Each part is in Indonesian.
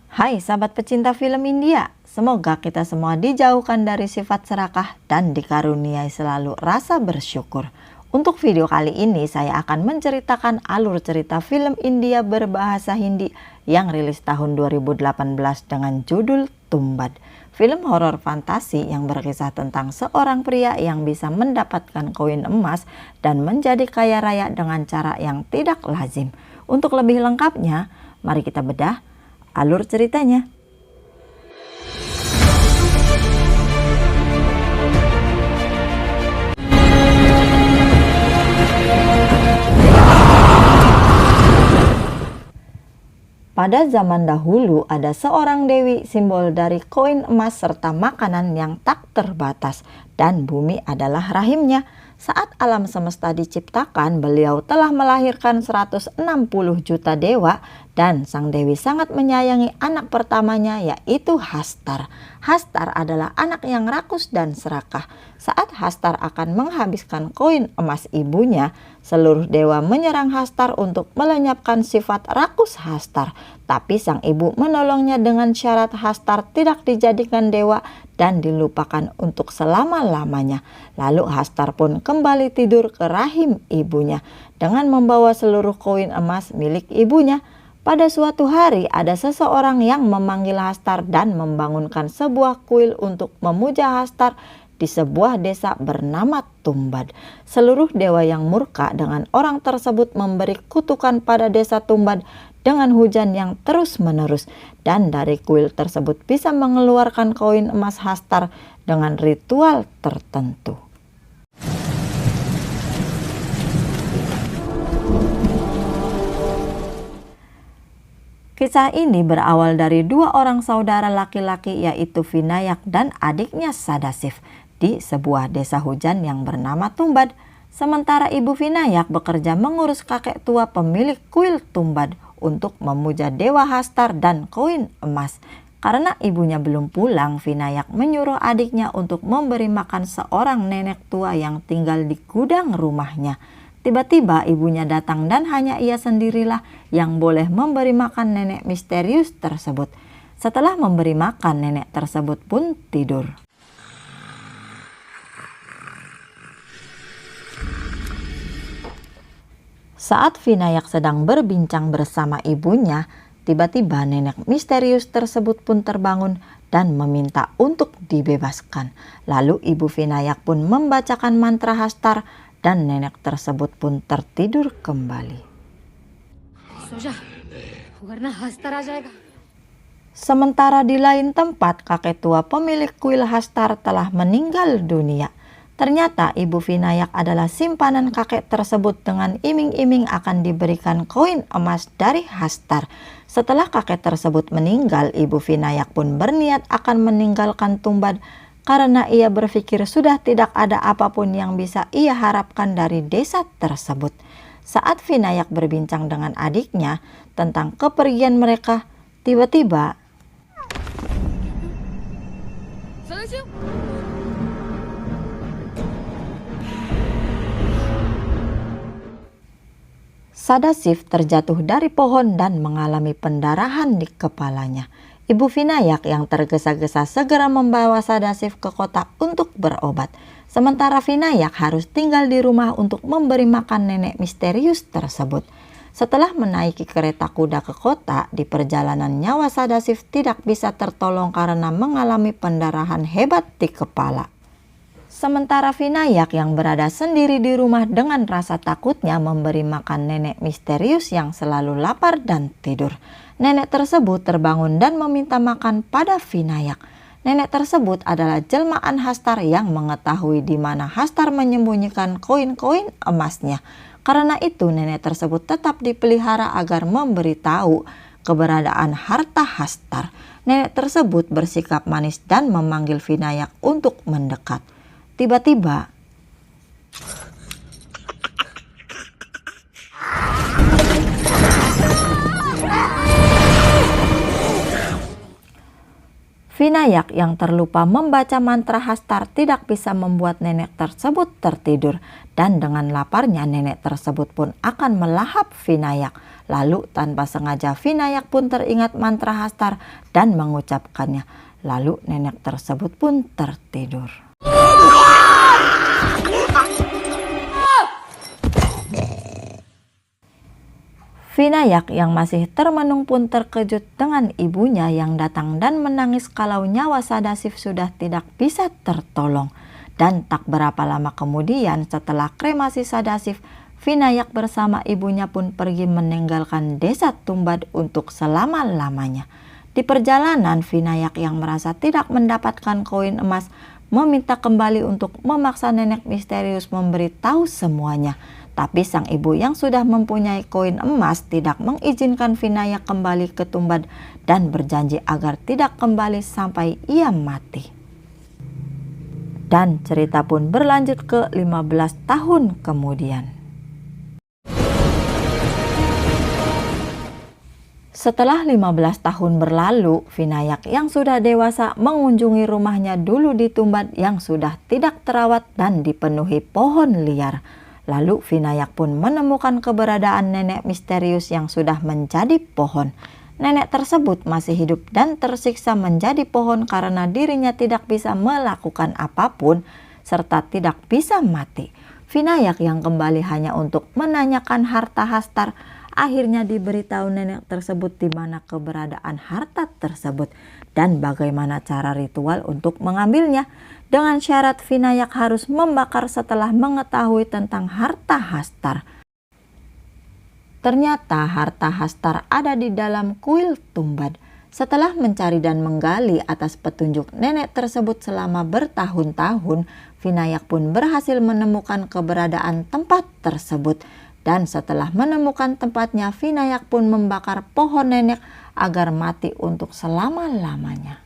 Hai sahabat pecinta film India, semoga kita semua dijauhkan dari sifat serakah dan dikaruniai selalu rasa bersyukur. Untuk video kali ini saya akan menceritakan alur cerita film India berbahasa Hindi yang rilis tahun 2018 dengan judul Tumbad. Film horor fantasi yang berkisah tentang seorang pria yang bisa mendapatkan koin emas dan menjadi kaya raya dengan cara yang tidak lazim. Untuk lebih lengkapnya, mari kita bedah alur ceritanya. Pada zaman dahulu ada seorang dewi, simbol dari koin emas serta makanan yang tak terbatas, dan bumi adalah rahimnya. Saat alam semesta diciptakan, beliau telah melahirkan 160 juta dewa dan sang dewi sangat menyayangi anak pertamanya, yaitu Hastar. Hastar adalah anak yang rakus dan serakah. Saat Hastar akan menghabiskan koin emas ibunya, seluruh dewa menyerang Hastar untuk melenyapkan sifat rakus Hastar. Tapi sang ibu menolongnya dengan syarat Hastar tidak dijadikan dewa dan dilupakan untuk selama-lamanya. Lalu Hastar pun kembali tidur ke rahim ibunya dengan membawa seluruh koin emas milik ibunya. Pada suatu hari ada seseorang yang memanggil Hastar dan membangunkan sebuah kuil untuk memuja Hastar di sebuah desa bernama Tumbad. Seluruh dewa yang murka dengan orang tersebut memberi kutukan pada desa Tumbad dengan hujan yang terus-menerus, dan dari kuil tersebut bisa mengeluarkan koin emas Hastar dengan ritual tertentu. Kisah ini berawal dari dua orang saudara laki-laki, yaitu Vinayak dan adiknya Sadashiv, di sebuah desa hujan yang bernama Tumbad. Sementara ibu Vinayak bekerja mengurus kakek tua pemilik kuil Tumbad untuk memuja dewa Hastar dan koin emas. Karena ibunya belum pulang, Vinayak menyuruh adiknya untuk memberi makan seorang nenek tua yang tinggal di gudang rumahnya. Tiba-tiba ibunya datang dan hanya ia sendirilah yang boleh memberi makan nenek misterius tersebut. Setelah memberi makan, nenek tersebut pun tidur. Saat Vinayak sedang berbincang bersama ibunya, tiba-tiba nenek misterius tersebut pun terbangun dan meminta untuk dibebaskan. Lalu ibu Vinayak pun membacakan mantra Hastar dan nenek tersebut pun tertidur kembali. Sementara di lain tempat, kakek tua pemilik kuil Hastar telah meninggal dunia. Ternyata ibu Vinayak adalah simpanan kakek tersebut dengan iming-iming akan diberikan koin emas dari Hastar. Setelah kakek tersebut meninggal, ibu Vinayak pun berniat akan meninggalkan Tumbad karena ia berpikir sudah tidak ada apapun yang bisa ia harapkan dari desa tersebut. Saat Vinayak berbincang dengan adiknya tentang kepergian mereka, tiba-tiba Sadashiv terjatuh dari pohon dan mengalami pendarahan di kepalanya. Ibu Vinayak yang tergesa-gesa segera membawa Sadashiv ke kota untuk berobat. Sementara Vinayak harus tinggal di rumah untuk memberi makan nenek misterius tersebut. Setelah menaiki kereta kuda ke kota, di perjalanan nyawa Sadashiv tidak bisa tertolong karena mengalami pendarahan hebat di kepala. Sementara Vinayak yang berada sendiri di rumah dengan rasa takutnya memberi makan nenek misterius yang selalu lapar dan tidur. Nenek tersebut terbangun dan meminta makan pada Vinayak. Nenek tersebut adalah jelmaan Hastar yang mengetahui di mana Hastar menyembunyikan koin-koin emasnya. Karena itu nenek tersebut tetap dipelihara agar memberitahu keberadaan harta Hastar. Nenek tersebut bersikap manis dan memanggil Vinayak untuk mendekat. Tiba-tiba Vinayak yang terlupa membaca mantra Hastar tidak bisa membuat nenek tersebut tertidur, dan dengan laparnya nenek tersebut pun akan melahap Vinayak. Lalu tanpa sengaja Vinayak pun teringat mantra Hastar dan mengucapkannya. Lalu nenek tersebut pun tertidur. Vinayak yang masih termenung pun terkejut dengan ibunya yang datang dan menangis kalau nyawa Sadasif sudah tidak bisa tertolong. Dan tak berapa lama kemudian setelah kremasi Sadasif, Vinayak bersama ibunya pun pergi meninggalkan desa Tumbad untuk selama-lamanya. Di perjalanan, Vinayak yang merasa tidak mendapatkan koin emas meminta kembali untuk memaksa nenek misterius memberitahu semuanya. Tapi sang ibu yang sudah mempunyai koin emas tidak mengizinkan Vinayak kembali ke Tumbad dan berjanji agar tidak kembali sampai ia mati. Dan cerita pun berlanjut ke 15 tahun kemudian. Setelah 15 tahun berlalu, Vinayak yang sudah dewasa mengunjungi rumahnya dulu di Tumbad yang sudah tidak terawat dan dipenuhi pohon liar. Lalu Vinayak pun menemukan keberadaan nenek misterius yang sudah menjadi pohon. Nenek tersebut masih hidup dan tersiksa menjadi pohon karena dirinya tidak bisa melakukan apapun serta tidak bisa mati. Vinayak yang kembali hanya untuk menanyakan harta Hastar akhirnya diberitahu nenek tersebut di mana keberadaan harta tersebut dan bagaimana cara ritual untuk mengambilnya. Dengan syarat Vinayak harus membakar setelah mengetahui tentang harta Hastar. Ternyata harta Hastar ada di dalam kuil Tumbad. Setelah mencari dan menggali atas petunjuk nenek tersebut selama bertahun-tahun, Vinayak pun berhasil menemukan keberadaan tempat tersebut. Dan setelah menemukan tempatnya, Vinayak pun membakar pohon nenek agar mati untuk selama-lamanya.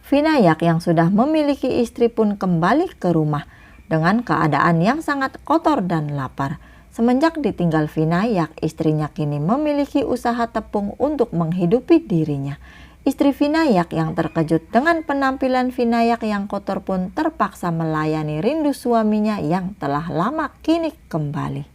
Vinayak yang sudah memiliki istri pun kembali ke rumah dengan keadaan yang sangat kotor dan lapar. Semenjak ditinggal Vinayak, istrinya kini memiliki usaha tepung untuk menghidupi dirinya. Istri Vinayak yang terkejut dengan penampilan Vinayak yang kotor pun terpaksa melayani rindu suaminya yang telah lama kini kembali.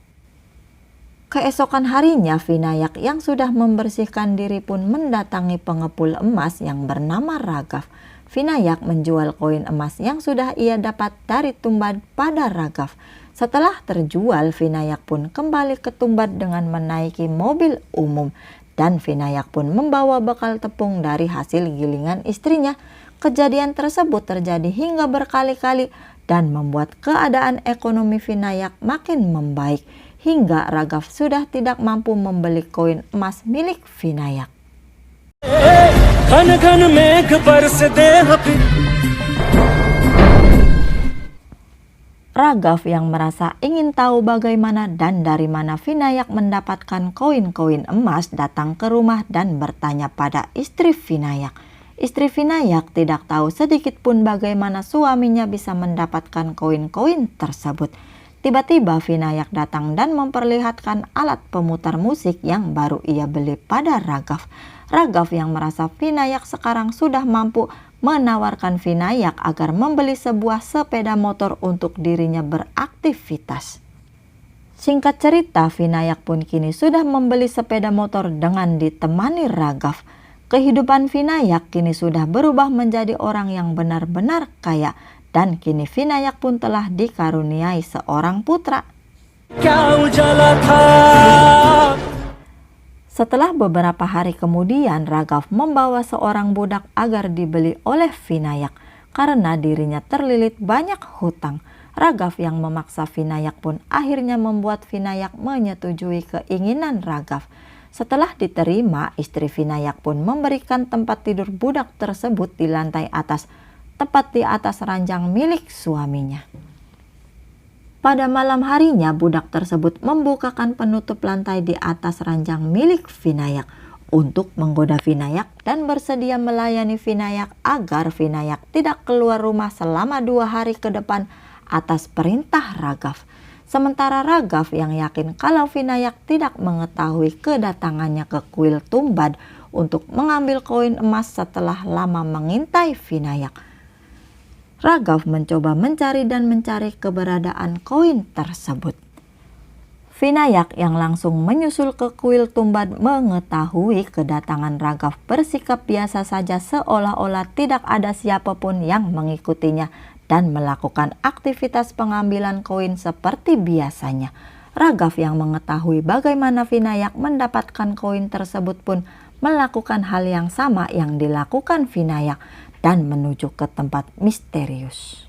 Keesokan harinya, Vinayak yang sudah membersihkan diri pun mendatangi pengepul emas yang bernama Raghav. Vinayak menjual koin emas yang sudah ia dapat dari Tumbad pada Raghav. Setelah terjual, Vinayak pun kembali ke Tumbad dengan menaiki mobil umum. Dan Vinayak pun membawa bekal tepung dari hasil gilingan istrinya. Kejadian tersebut terjadi hingga berkali-kali dan membuat keadaan ekonomi Vinayak makin membaik. Hingga Raghav sudah tidak mampu membeli koin emas milik Vinayak. Raghav yang merasa ingin tahu bagaimana dan dari mana Vinayak mendapatkan koin-koin emas datang ke rumah dan bertanya pada istri Vinayak. Istri Vinayak tidak tahu sedikit pun bagaimana suaminya bisa mendapatkan koin-koin tersebut. Tiba-tiba Vinayak datang dan memperlihatkan alat pemutar musik yang baru ia beli pada Raghav. Raghav yang merasa Vinayak sekarang sudah mampu menawarkan Vinayak agar membeli sebuah sepeda motor untuk dirinya beraktivitas. Singkat cerita, Vinayak pun kini sudah membeli sepeda motor dengan ditemani Raghav. Kehidupan Vinayak kini sudah berubah menjadi orang yang benar-benar kaya. Dan kini Vinayak pun telah dikaruniai seorang putra. Setelah beberapa hari kemudian, Raghav membawa seorang budak agar dibeli oleh Vinayak karena dirinya terlilit banyak hutang. Raghav yang memaksa Vinayak pun akhirnya membuat Vinayak menyetujui keinginan Raghav. Setelah diterima, istri Vinayak pun memberikan tempat tidur budak tersebut di lantai atas, tepat di atas ranjang milik suaminya. Pada malam harinya, budak tersebut membukakan penutup lantai di atas ranjang milik Vinayak untuk menggoda Vinayak dan bersedia melayani Vinayak agar Vinayak tidak keluar rumah selama 2 hari ke depan atas perintah Raghav. Sementara Raghav yang yakin kalau Vinayak tidak mengetahui kedatangannya ke kuil Tumbad untuk mengambil koin emas setelah lama mengintai Vinayak. Raghav mencoba mencari dan mencari keberadaan koin tersebut. Vinayak yang langsung menyusul ke kuil Tumbad mengetahui kedatangan Raghav bersikap biasa saja seolah-olah tidak ada siapapun yang mengikutinya dan melakukan aktivitas pengambilan koin seperti biasanya. Raghav yang mengetahui bagaimana Vinayak mendapatkan koin tersebut pun melakukan hal yang sama yang dilakukan Vinayak dan menuju ke tempat misterius.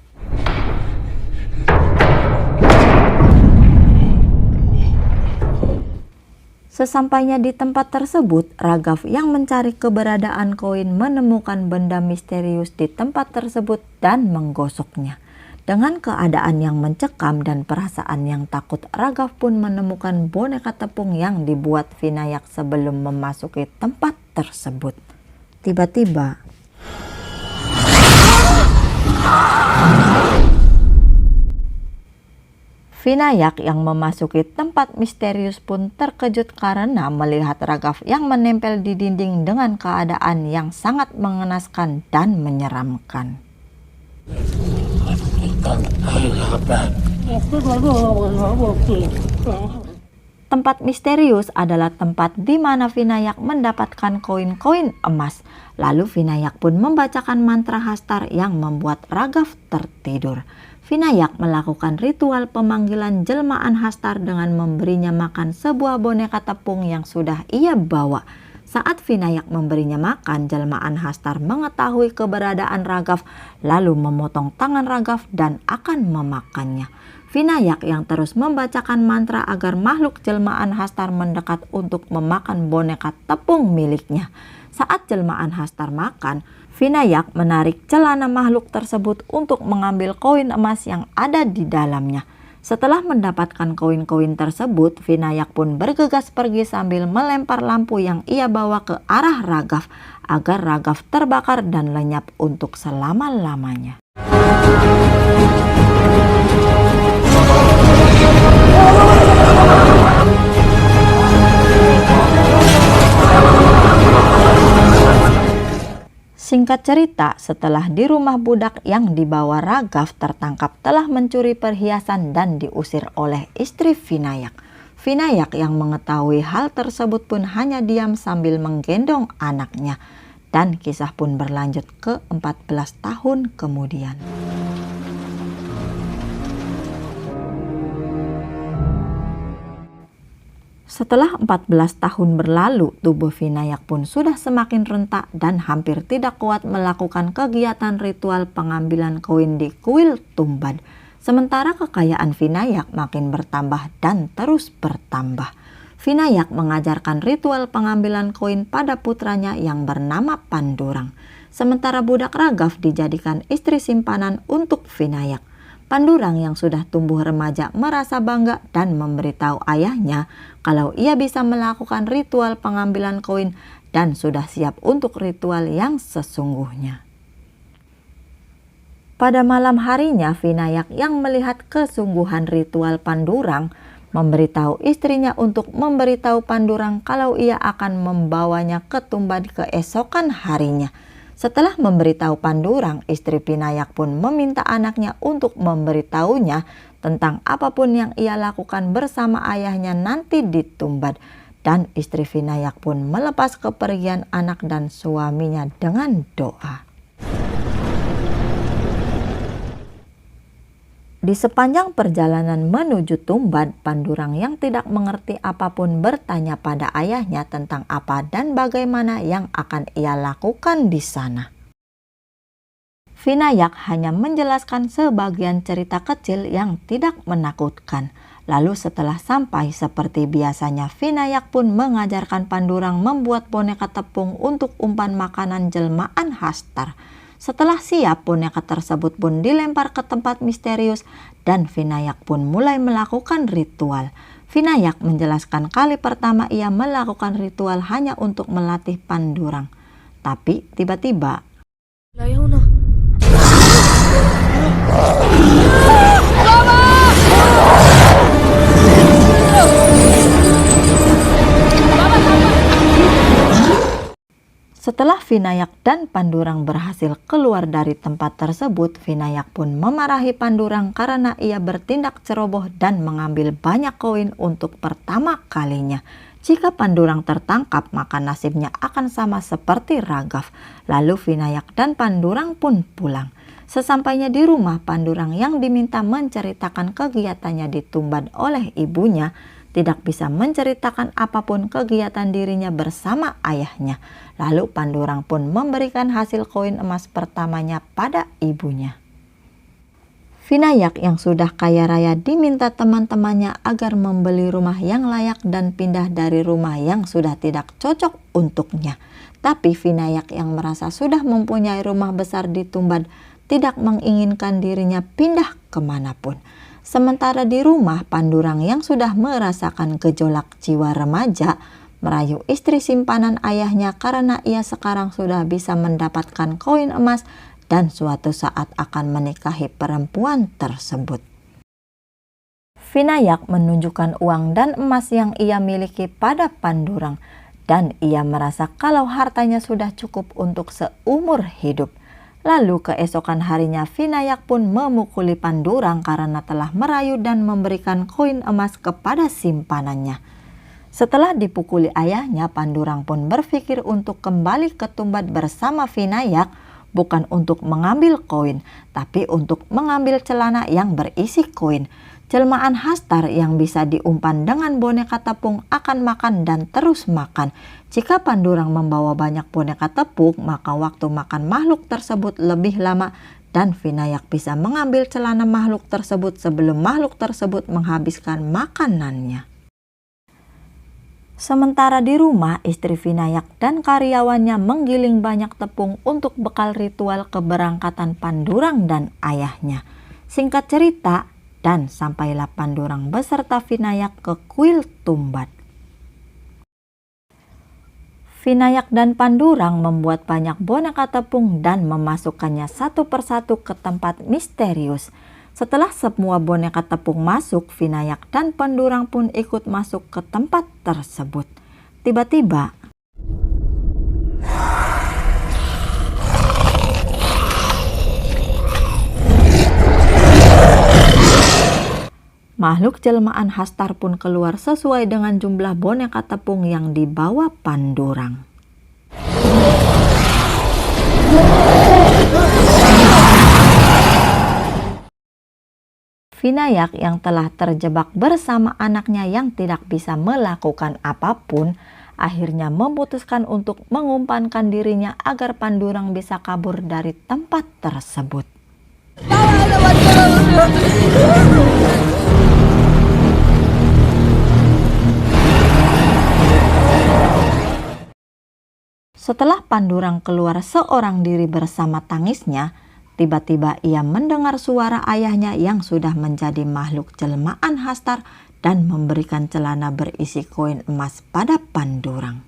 Sesampainya di tempat tersebut, Raghav yang mencari keberadaan koin menemukan benda misterius di tempat tersebut dan menggosoknya. Dengan keadaan yang mencekam dan perasaan yang takut, Raghav pun menemukan boneka tepung yang dibuat Vinayak sebelum memasuki tempat tersebut. Tiba-tiba, Vinayak yang memasuki tempat misterius pun terkejut karena melihat Raghav yang menempel di dinding dengan keadaan yang sangat mengenaskan dan menyeramkan. Tempat misterius adalah tempat di mana Vinayak mendapatkan koin-koin emas. Lalu Vinayak pun membacakan mantra Hastar yang membuat Raghav tertidur. Vinayak melakukan ritual pemanggilan jelmaan Hastar dengan memberinya makan sebuah boneka tepung yang sudah ia bawa. Saat Vinayak memberinya makan, jelmaan Hastar mengetahui keberadaan Raghav lalu memotong tangan Raghav dan akan memakannya. Vinayak yang terus membacakan mantra agar makhluk jelmaan Hastar mendekat untuk memakan boneka tepung miliknya. Saat jelmaan Hastar makan, Vinayak menarik celana makhluk tersebut untuk mengambil koin emas yang ada di dalamnya. Setelah mendapatkan koin-koin tersebut, Vinayak pun bergegas pergi sambil melempar lampu yang ia bawa ke arah Raghav agar Raghav terbakar dan lenyap untuk selama-lamanya. Singkat cerita, setelah di rumah budak yang dibawa Raghav tertangkap telah mencuri perhiasan dan diusir oleh istri Vinayak. Vinayak yang mengetahui hal tersebut pun hanya diam sambil menggendong anaknya. Dan kisah pun berlanjut ke 14 tahun kemudian. Setelah 14 tahun berlalu, tubuh Vinayak pun sudah semakin rentak dan hampir tidak kuat melakukan kegiatan ritual pengambilan koin di kuil Tumbad. Sementara kekayaan Vinayak makin bertambah dan terus bertambah. Vinayak mengajarkan ritual pengambilan koin pada putranya yang bernama Pandurang. Sementara budak Raghav dijadikan istri simpanan untuk Vinayak. Pandurang yang sudah tumbuh remaja merasa bangga dan memberitahu ayahnya kalau ia bisa melakukan ritual pengambilan koin dan sudah siap untuk ritual yang sesungguhnya. Pada malam harinya, Vinayak yang melihat kesungguhan ritual Pandurang memberitahu istrinya untuk memberitahu Pandurang kalau ia akan membawanya ke Tumbad keesokan harinya. Setelah memberitahu Pandurang, istri Vinayak pun meminta anaknya untuk memberitahunya tentang apapun yang ia lakukan bersama ayahnya nanti di Tumbad. Dan istri Vinayak pun melepas kepergian anak dan suaminya dengan doa. Di sepanjang perjalanan menuju Tumbad, Pandurang yang tidak mengerti apapun bertanya pada ayahnya tentang apa dan bagaimana yang akan ia lakukan di sana. Vinayak hanya menjelaskan sebagian cerita kecil yang tidak menakutkan. Lalu setelah sampai seperti biasanya, Vinayak pun mengajarkan Pandurang membuat boneka tepung untuk umpan makanan jelmaan Hastar. Setelah siap, boneka tersebut pun dilempar ke tempat misterius dan Vinayak pun mulai melakukan ritual. Vinayak menjelaskan kali pertama ia melakukan ritual hanya untuk melatih Pandurang. Tapi tiba-tiba Setelah Vinayak dan Pandurang berhasil keluar dari tempat tersebut, Vinayak pun memarahi Pandurang karena ia bertindak ceroboh dan mengambil banyak koin untuk pertama kalinya. Jika Pandurang tertangkap, maka nasibnya akan sama seperti Raghav. Lalu Vinayak dan Pandurang pun pulang. Sesampainya di rumah, Pandurang yang diminta menceritakan kegiatannya di Tumbad oleh ibunya tidak bisa menceritakan apapun kegiatan dirinya bersama ayahnya. Lalu Pandurang pun memberikan hasil koin emas pertamanya pada ibunya. Vinayak yang sudah kaya raya diminta teman-temannya agar membeli rumah yang layak dan pindah dari rumah yang sudah tidak cocok untuknya. Tapi Vinayak yang merasa sudah mempunyai rumah besar di Tumbad tidak menginginkan dirinya pindah kemanapun. Sementara di rumah, Pandurang yang sudah merasakan gejolak jiwa remaja merayu istri simpanan ayahnya karena ia sekarang sudah bisa mendapatkan koin emas dan suatu saat akan menikahi perempuan tersebut. Vinayak menunjukkan uang dan emas yang ia miliki pada Pandurang dan ia merasa kalau hartanya sudah cukup untuk seumur hidup. Lalu keesokan harinya Vinayak pun memukuli Pandurang karena telah merayu dan memberikan koin emas kepada simpanannya. Setelah dipukuli ayahnya, Pandurang pun berpikir untuk kembali ke Tumbad bersama Vinayak, bukan untuk mengambil koin, tapi untuk mengambil celana yang berisi koin. Jelmaan Hastar yang bisa diumpan dengan boneka tepung akan makan dan terus makan. Jika Pandurang membawa banyak boneka tepung, maka waktu makan makhluk tersebut lebih lama dan Vinayak bisa mengambil celana makhluk tersebut sebelum makhluk tersebut menghabiskan makanannya. Sementara di rumah, istri Vinayak dan karyawannya menggiling banyak tepung untuk bekal ritual keberangkatan Pandurang dan ayahnya. Singkat cerita, dan sampailah Pandurang beserta Vinayak ke kuil Tumbad. Vinayak dan Pandurang membuat banyak boneka tepung dan memasukkannya satu persatu ke tempat misterius. Setelah semua boneka tepung masuk, Vinayak dan Pandurang pun ikut masuk ke tempat tersebut. Tiba-tiba, makhluk jelmaan Hastar pun keluar sesuai dengan jumlah boneka tepung yang dibawa Pandurang. Vinayak yang telah terjebak bersama anaknya yang tidak bisa melakukan apapun, akhirnya memutuskan untuk mengumpankan dirinya agar Pandurang bisa kabur dari tempat tersebut. Setelah Pandurang keluar seorang diri bersama tangisnya, tiba-tiba ia mendengar suara ayahnya yang sudah menjadi makhluk jelmaan Hastar dan memberikan celana berisi koin emas pada Pandurang.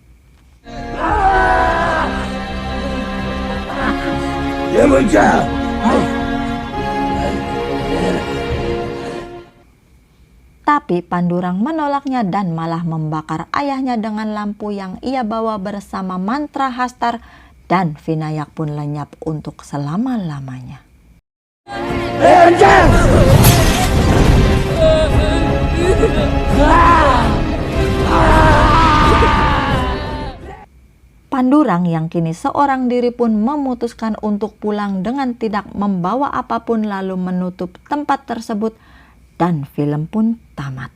Tapi Pandurang menolaknya dan malah membakar ayahnya dengan lampu yang ia bawa bersama mantra Hastar dan Vinayak pun lenyap untuk selama-lamanya. Pandurang yang kini seorang diri pun memutuskan untuk pulang dengan tidak membawa apapun lalu menutup tempat tersebut dan film pun tamat.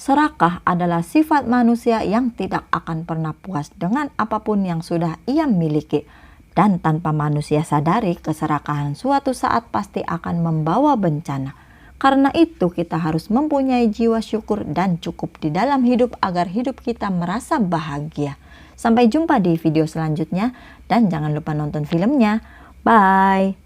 Serakah adalah sifat manusia yang tidak akan pernah puas dengan apapun yang sudah ia miliki. Dan tanpa manusia sadari, keserakahan suatu saat pasti akan membawa bencana. Karena itu kita harus mempunyai jiwa syukur dan cukup di dalam hidup agar hidup kita merasa bahagia. Sampai jumpa di video selanjutnya dan jangan lupa nonton filmnya. Bye!